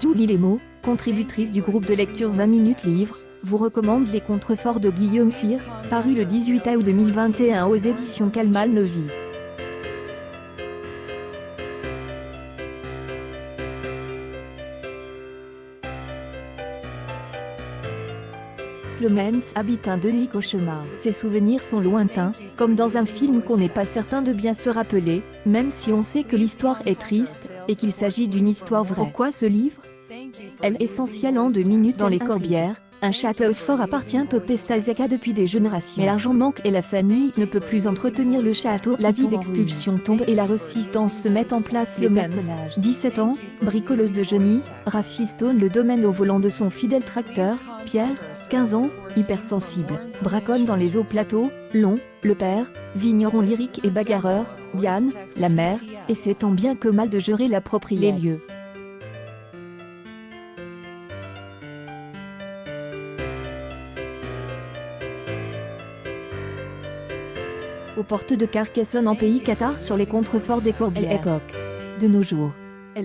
Julie Lemo, contributrice du groupe de lecture 20 minutes livres, vous recommande Les Contreforts de Guillaume Cyr, paru le 18 août 2021 aux éditions Calmal Novi. Clemens habite un demi-cauchemar. Ses souvenirs sont lointains, comme dans un film qu'on n'est pas certain de bien se rappeler, même si on sait que l'histoire est triste, et qu'il s'agit d'une histoire vraie. Pourquoi ce livre? Elle est essentielle en 2 minutes dans les Corbières. Un château fort appartient aux Testasiaca depuis des générations. Mais l'argent manque et la famille ne peut plus entretenir le château. La vie d'expulsion tombe et la résistance se met en place. Les personnages. 17 ans, bricoleuse de génie, rafistole le domaine au volant de son fidèle tracteur. Pierre, 15 ans, hypersensible, braconne dans les hauts plateaux. Long, le père, vigneron lyrique et bagarreur. Diane, la mère, essaie tant bien que mal de gérer la propriété. Les lieux. Aux portes de Carcassonne en pays cathare sur les contreforts des Corbières. Époque. De nos jours.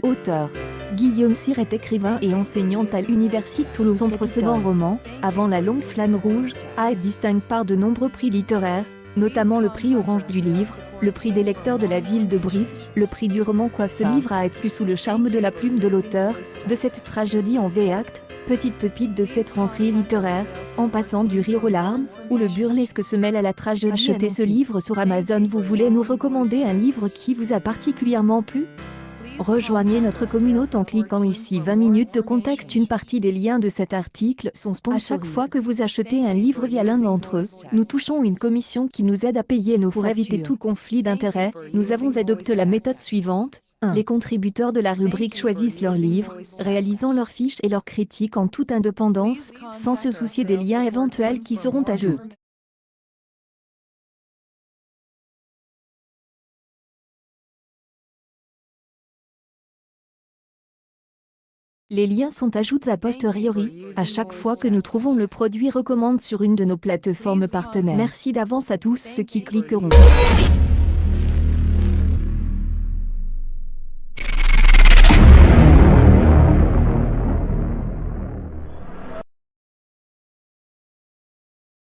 Auteur. Guillaume Cyr est écrivain et enseignant à l'Université Toulouse. Son précédent roman, Avant la longue flamme rouge, a été distingué par de nombreux prix littéraires, notamment le prix Orange du livre, le prix des lecteurs de la ville de Brive, le prix du roman Quoi. Ce livre a été lu sous le charme de la plume de l'auteur, de cette tragédie en V-acte, petite pépite de cette rentrée littéraire, en passant du rire aux larmes, où le burlesque se mêle à la tragédie. Achetez ce livre sur Amazon. Vous voulez nous recommander un livre qui vous a particulièrement plu? Rejoignez notre communauté en cliquant ici. 20 minutes de contexte. Une partie des liens de cet article sont sponsorisés. À chaque fois que vous achetez un livre via l'un d'entre eux, nous touchons une commission qui nous aide à payer nos factures. Pour éviter tout conflit d'intérêts, nous avons adopté la méthode suivante. 1. Les contributeurs de la rubrique choisissent leurs livres, réalisant leurs fiches et leurs critiques en toute indépendance, sans se soucier des liens éventuels qui seront ajoutés. Les liens sont ajoutés a posteriori, à chaque fois que nous trouvons le produit recommande sur une de nos plateformes partenaires. Merci d'avance à tous ceux qui cliqueront.